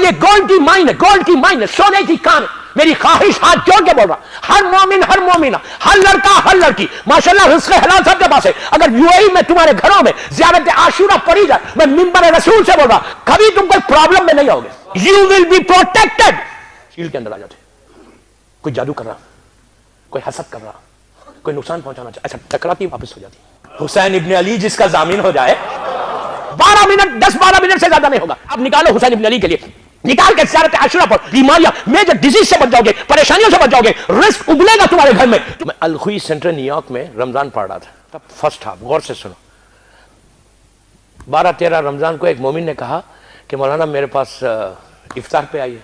یہ گولڈ کی مائن ہے، گولڈ کی مائن ہے، سونے کی کان ہے. میری خواہش ہاتھ جوڑ کے بول رہا، ہر مومن ہر مومنہ، ہر لڑکا ہر لڑکی، ماشاءاللہ رزق حلال سب کے پاس ہے. اگر UAE میں تمہارے گھروں میں زیارت عاشورہ پڑھی جائے، میں منبر رسول سے بول رہا، کبھی تم کوئی پرابلم میں نہیں ہوگے. You will be protected. Shell کے اندر آ جاتے. کوئی جادو کر رہا، کوئی حسد کر رہا، کوئی نقصان پہنچانا چاہتا، ایسا ٹکراتی واپس ہو جاتی. حسین ابن علی جس کا ضامن ہو جائے 12 منٹ 10-12 منٹ سے زیادہ نہیں ہوگا. آپ نکالو حسین ابن علی کے لیے، نکال کے زیارت عاشورہ پر، بیماریاں میجر ڈیزیز سے بچ جاؤ گے، پریشانیوں سے بچ جاؤ گے، رزق ابلے گا تمہارے گھر میں. میں الخوئی سینٹر نیو یارک میں رمضان پڑھ رہا تھا، تب فرسٹ ہاف، غور سے سنو. 12-13 رمضان کو ایک مومن نے کہا کہ مولانا میرے پاس افطار پہ آئیے.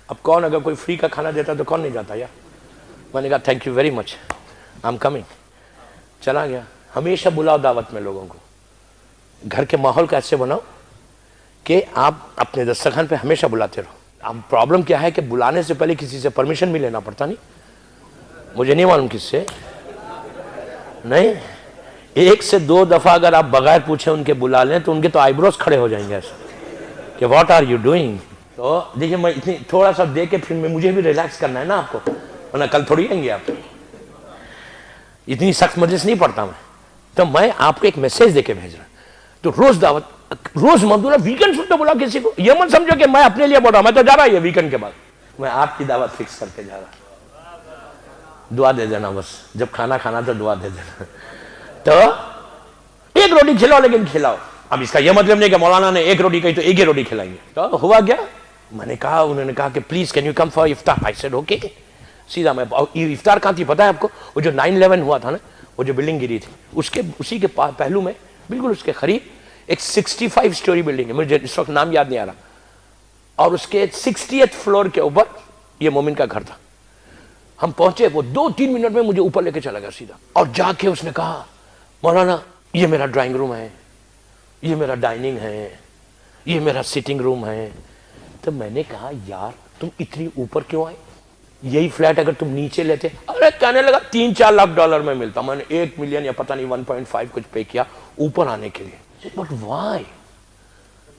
اب کون اگر کوئی فری کا کھانا دیتا تو کون نہیں جاتا یار. میں نے کہا thank you very much, I am coming. چلا گیا. ہمیشہ بلاؤ دعوت میں لوگوں کو، گھر کے ماحول کا ایسے بناؤ کہ آپ اپنے دسترخوان پہ ہمیشہ بلاتے رہو. اب پرابلم کیا ہے کہ بلانے سے پہلے کسی سے پرمیشن بھی لینا پڑتا. نہیں مجھے نہیں معلوم کس سے، نہیں 1 سے 2 دفعہ اگر آپ بغیر پوچھے ان کے بلا لیں تو ان کے تو آئی بروز کھڑے ہو جائیں گے ایسے کہ واٹ آر یو ڈوئنگ. تو دیکھیے میں اتنی تھوڑا سا دے کے پھر مجھے بھی ریلیکس کرنا ہے نا آپ کو، ورنہ کل تھوڑی آئیں گے آپ. اتنی سخت مجلس نہیں پڑھتا میں، تو میں آپ کو ایک میسج دے کے بھیج رہا ہوں. تو روز دعوت، روز مدورہ، ویکنڈ تو بلا کسی کو. یہ مت سمجھو کہ میں اپنے لیے بول رہا ہوں، میں تو جا رہا یہ ویکنڈ کے بعد میں آپ کی دعوت فکس کر کے جا رہا. دعا دے دینا بس، جب کھانا کھانا تو دعا دے دینا. تو ایک روٹی کھلاؤ لیکن کھلاؤ. اب اس کا یہ مطلب نہیں کہ مولانا نے ایک روٹی کہی تو ایک ہی روٹی کھلائیں گے. تو ہوا کیا، میں نے کہا، انہوں نے کہا کہ please can you come for افطار. I said okay. سیدھا میں افطار کہاں تھی پتہ ہے آپ کو؟ وہ جو 9/11 ہوا تھا نا، وہ جو بلڈنگ گری تھی، اسی کے پہلو میں بالکل اس کے قریب ایک 65 سٹوری بلڈنگ ہے، مجھے اس وقت نام یاد نہیں آ رہا، اور اس کے 60th فلور کے اوپر یہ مومن کا گھر تھا. ہم پہنچے، وہ 2-3 منٹ میں مجھے اوپر لے کے چلا گیا سیدھا، اور جا کے اس نے کہا مولانا یہ میرا ڈرائنگ روم ہے، یہ میرا ڈائننگ ہے، یہ میرا سٹنگ روم ہے. تو میں نے کہا یار تم اتنی اوپر کیوں آئے؟ یہی فلیٹ اگر تم نیچے لیتے. ارے کہنے لگا $3-4 لاکھ میں ملتا. میں نے 1 ملین یا پتہ نہیں 1.5 کچھ پے کیا اوپر آنے کے لیے. بٹ وائی،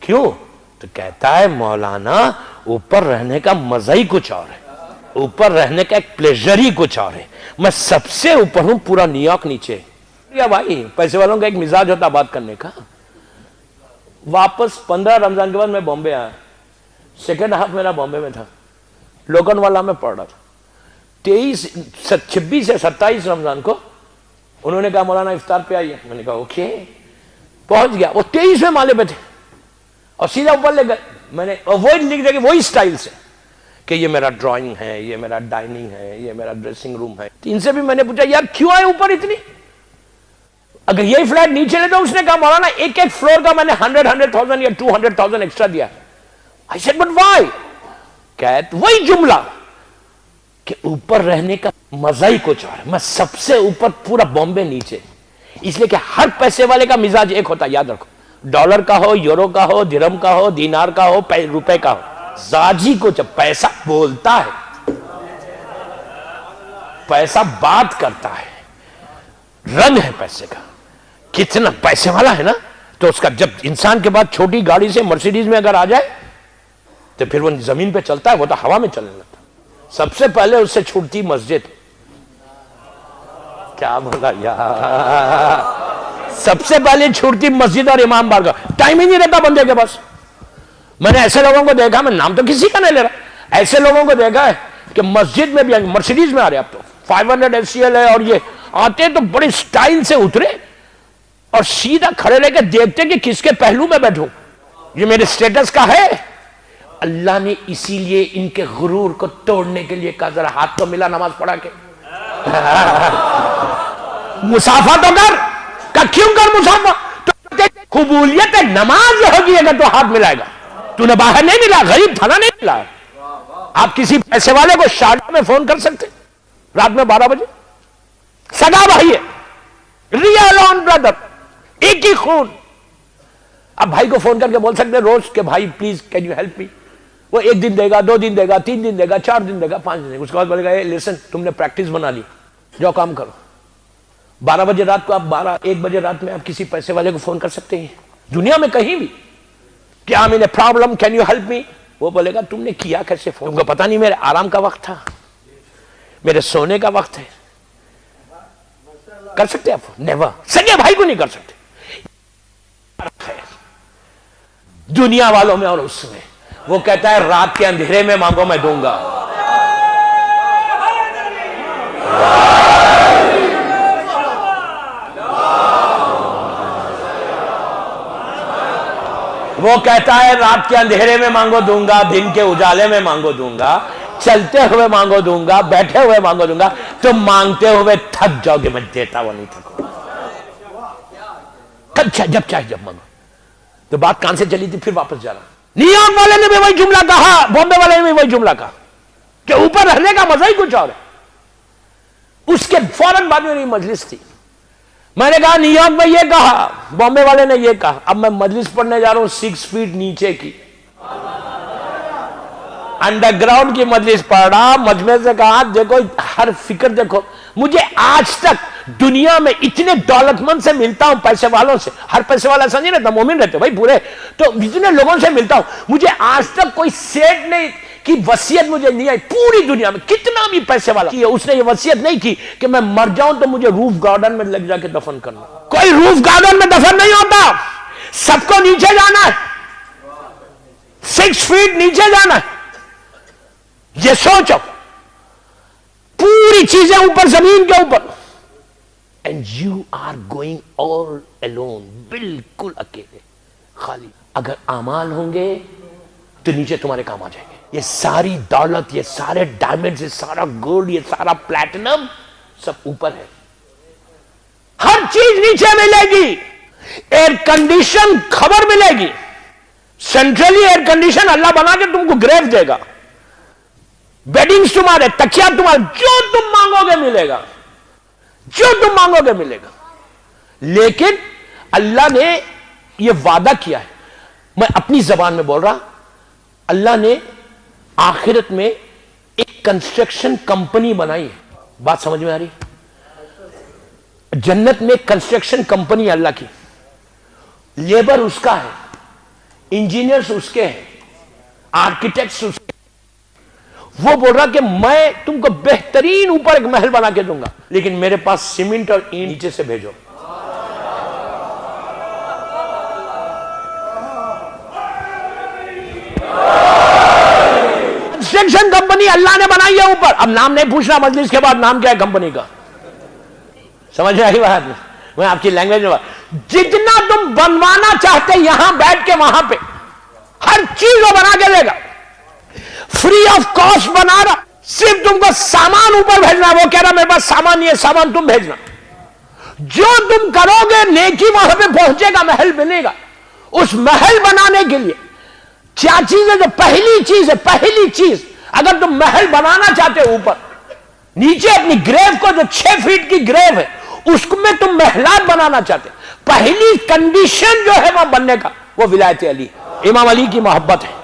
کیوں؟ تو کہتا ہے مولانا اوپر رہنے کا مزہ ہی کچھ اور ہے، اوپر رہنے کا ایک پلیزر ہی کچھ اور ہے. میں سب سے اوپر ہوں، پورا نیو یارک نیچے. یا بھائی پیسے والوں کا ایک مزاج ہوتا بات کرنے کا. واپس 15 رمضان کے بعد میں بامبے آیا. سیکنڈ ہاف میرا بامبے میں تھا، لوکن والا میں پڑھ رہا تھا. 26 سے 27 رمضان کو انہوں نے کہا مولانا افطار پہ آئیے. میں نے کہا اوکے. پہنچ گیا، وہ 23ویں مالے پہ تھے اور سیدھا اوپر لے گئے. میں نے وہی لکھ دیا کہ وہی سٹائل سے کہ یہ میرا ڈرائنگ ہے، یہ میرا ڈائننگ ہے، یہ میرا ڈریسنگ روم ہے. ان سے بھی میں نے پوچھا یار کیوں آئے اوپر اتنی؟ اگر یہی فلیٹ نیچے لیتا. اس نے کہا مولانا ایک فلور کا میں نے 100,000 یا 200,000 ایکسٹرا دیا. I said but why؟ کہتے وہی جملہ کہ اوپر رہنے کا مزہ ہی کچھ اور ہے. میں سب سے اوپر، پورا بامبے نیچے. اس لیے کہ ہر پیسے والے کا مزاج ایک ہوتا ہے، یاد رکھو. ڈالر کا ہو، یورو کا ہو، درہم کا ہو، دینار کا ہو، روپے کا ہو، زاجی کو جب پیسہ بولتا ہے، پیسہ بات کرتا ہے، رنگ ہے پیسے کا. کتنا پیسے والا ہے نا، تو اس کا جب انسان کے بعد چھوٹی گاڑی سے مرسیڈیز میں اگر آ جائے تو پھر وہ زمین پہ چلتا ہے، وہ تو ہوا میں چلنے لگتا. سب سے پہلے اس سے چھوٹتی مسجد. کیا بولا یار؟ سب سے پہلے چھوٹتی مسجد اور امام بارگاہ. ٹائم ہی نہیں رہتا بندے کے پاس. میں نے ایسے لوگوں کو دیکھا، میں نام تو کسی کا نہیں لے رہا، ایسے لوگوں کو دیکھا ہے کہ مسجد میں بھی مرسیڈیز میں آ رہے. اب تو 500 SCL ہے، اور یہ آتے تو بڑے سٹائل سے اترے اور سیدھا کھڑے رہ کے دیکھتے کہ کس کے پہلو میں بیٹھوں، یہ میرے سٹیٹس کا ہے. اللہ نے اسی لیے ان کے غرور کو توڑنے کے لیے کہا ذرا ہاتھ تو ملا نماز پڑھا کے. مسافہ تو کر، کیوں کر مسافہ؟ قبولیت نماز یہ ہوگی اگر تو ہاتھ ملائے گا. تو نے باہر نہیں ملا، غریب تھا نا، نہیں ملا. آپ کسی پیسے والے کو شارجہ میں فون کر سکتے رات میں 12 بجے، سگا بھائی ہے، ریئل آن برادر، ایک ہی خون. اب بھائی کو فون کر کے بول سکتے روز کہ بھائی please can you help me. وہ 1 دن دے گا، 2 دن دے گا، 3 دن دے گا، 4 دن دے گا، 5 دن دے گا. اس کے بعد بولے گا لسن تم نے پریکٹس بنا لی، جو کام کرو. 12 بجے رات کو آپ 1 بجے رات میں آپ کسی پیسے والے کو فون کر سکتے ہیں دنیا میں کہیں بھی کہ I'm in a problem, can you help me؟ وہ بولے گا تم نے کیا کیسے فون؟ تم کو پتا نہیں میرے آرام کا وقت تھا، میرے سونے کا وقت ہے. کر سکتے آپ؟ نیور. سگے بھائی کو نہیں کر سکتے. دنیا والوں میں اور اس میں. وہ کہتا ہے رات کے اندھیرے میں مانگو میں دوں گا. وہ کہتا ہے رات کے اندھیرے میں مانگو دوں گا، دن کے اجالے میں مانگو دوں گا، چلتے ہوئے مانگو دوں گا، بیٹھے ہوئے مانگو دوں گا. تم مانگتے ہوئے تھک جاؤ گے، میں دیتا وہ نہیں تھکو. جب چاہے جب مانگو. تو بات کان سے چلی تھی، پھر واپس جا رہا. نیو یارک والے نے بھی وہی جملہ کہا، بامبے والے نے بھی وہی جملہ کہا کہ اوپر رہنے کا مزہ ہی کچھ اور ہے. اس کے فوراً بعد میری مجلس تھی. میں نے کہا نیو یارک میں یہ کہا، بامبے والے نے یہ کہا. اب میں مجلس پڑھنے جا رہا ہوں 6 فیٹ نیچے کی، انڈر گراؤنڈ کی مجلس پڑھ رہا. مجمع سے کہا دیکھو ہر فکر دیکھو، مجھے آج تک دنیا میں اتنے دولت مند سے ملتا ہوں، پیسے والوں سے. ہر پیسے والا ایسا نہیں رہتا، مومن رہتے بھائی پورے. تو اتنے لوگوں سے ملتا ہوں، مجھے آج تک کوئی سیٹ نہیں کی وصیت مجھے نہیں آئی پوری دنیا میں. کتنا بھی پیسے والا کی ہے، اس نے یہ وصیت نہیں کی کہ میں مر جاؤں تو مجھے روف گارڈن میں لگ جا کے دفن کرنا. کوئی روف گارڈن میں دفن نہیں ہوتا، سب کو نیچے جانا ہے، 6 فیٹ نیچے جانا ہے. یہ سوچو، پوری چیزیں اوپر، زمین کے اوپر. And you are going all alone، بالکل اکیلے، خالی. اگر اعمال ہوں گے تو نیچے تمہارے کام آ جائیں گے. یہ ساری دولت، یہ سارے ڈائمنڈز، یہ سارا گولڈ، یہ سارا پلیٹنم سب اوپر ہے. ہر چیز نیچے ملے گی. ایئر کنڈیشن خبر ملے گی، سینٹرلی ایئر کنڈیشن اللہ بنا کے تم کو گریف دے گا. بیڈنگز تمہارے، تکیا تمہارے، جو تم مانگو گے ملے گا، جو تم مانگو گے ملے گا. لیکن اللہ نے یہ وعدہ کیا ہے، میں اپنی زبان میں بول رہا، اللہ نے آخرت میں ایک کنسٹرکشن کمپنی بنائی ہے. بات سمجھ میں آ رہی؟ جنت میں کنسٹرکشن کمپنی اللہ کی، لیبر اس کا ہے، انجینئرز اس کے ہیں، آرکیٹیکٹس اس کے. وہ بول رہا کہ میں تم کو بہترین اوپر ایک محل بنا کے دوں گا، لیکن میرے پاس سیمنٹ اور اینٹ نیچے سے بھیجو. کنسٹرکشن کمپنی اللہ نے بنائی ہے اوپر. اب نام نہیں پوچھنا مجلس کے بعد نام کیا ہے کمپنی کا. سمجھ میں آئی بات؟ میں آپ کی لینگویج میں جتنا تم بنوانا چاہتے یہاں بیٹھ کے وہاں پہ ہر چیز وہ بنا کے دے گا، فری آف کاسٹ بنا رہا. صرف تم کو سامان اوپر بھیجنا. وہ کہہ رہا میرے پاس سامان نہیں ہے، سامان تم بھیجنا. جو تم کرو گے نیکی وہاں پہ پہنچے گا، محل بنے گا. اس محل بنانے کے لیے کیا چیز ہے؟ جو پہلی چیز ہے، پہلی چیز اگر تم محل بنانا چاہتے ہو اوپر، نیچے اپنی گریو کو جو 6 فیٹ کی گریو ہے اس میں تم محلات بنانا چاہتے، پہلی کنڈیشن جو ہے وہاں بننے کا وہ ولایت علی، امام علی کی محبت ہے.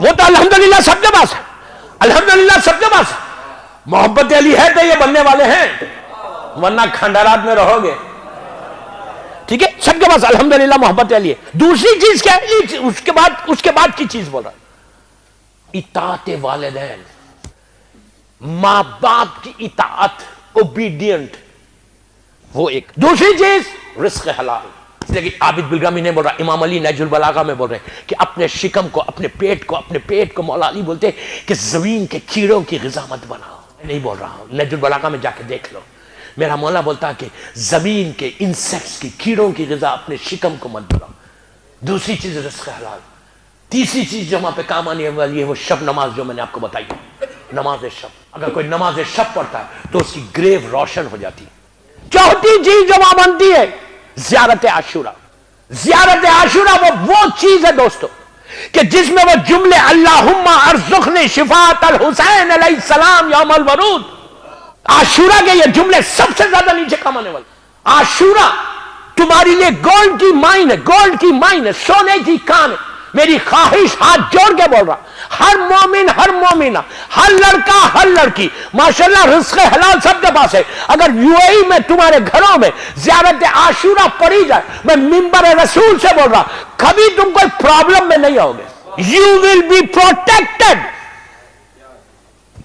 وہ تو الحمدللہ سب کے پاس ہے، الحمدللہ سب کے پاس ہے. محبت علی ہے تو یہ بننے والے ہیں، ورنہ کھنڈرات میں رہو گے. ٹھیک ہے، سب کے پاس الحمدللہ محبت علی ہے. دوسری چیز کیا ہے؟ اس کے بعد کی چیز بول رہا، اطاعت والدین، ماں باپ کی اطاعت، اوبیڈینٹ. وہ ایک. دوسری چیز رزق حلال. لیکن عابد بلگامی نہیں بول رہا، امام علی نہج البلاغہ میں بول رہے ہیں کہ اپنے شکم کو، اپنے پیٹ کو مولا علی بولتے کہ زمین کے کیڑوں کی غذا مت بناؤ. میں نہیں بول رہا ہوں، نہج البلاغہ میں جا کے دیکھ لو. میرا مولا بولتا کہ زمین کے انسیکٹس کی، کیڑوں کی غذا اپنے شکم کو مت بناؤ. دوسری چیز رزق حلال. تیسری چیز جو وہاں پہ کام آنے والی ہے وہ شب نماز، جو میں نے آپ کو بتائی، نماز شب. اگر کوئی نماز شب پڑھتا ہے تو اس کی گریو روشن ہو جاتی. چوتھی چیز جو وہاں بنتی ہے زیارت عاشورہ. زیارت عاشورہ وہ چیز ہے دوستو کہ جس میں وہ جملے اللہم ارزقنی شفاعت الحسین علیہ السلام یوم الورود. عاشورہ کے یہ جملے سب سے زیادہ نیچے کام آنے والے. عاشورہ تمہاری لیے گولڈ کی مائن ہے، گولڈ کی مائن ہے، سونے کی کان ہے. میری خواہش ہاتھ جوڑ کے بول رہا، ہر مومن، ہر مومنہ، ہر لڑکا، ہر لڑکی، ماشاءاللہ رزق حلال سب کے پاس ہے. اگر UAE میں تمہارے گھروں میں زیارت عاشورہ پڑھی جائے، میں منبر رسول سے بول رہا، کبھی تم کوئی پرابلم میں نہیں آؤ گے. You will be protected.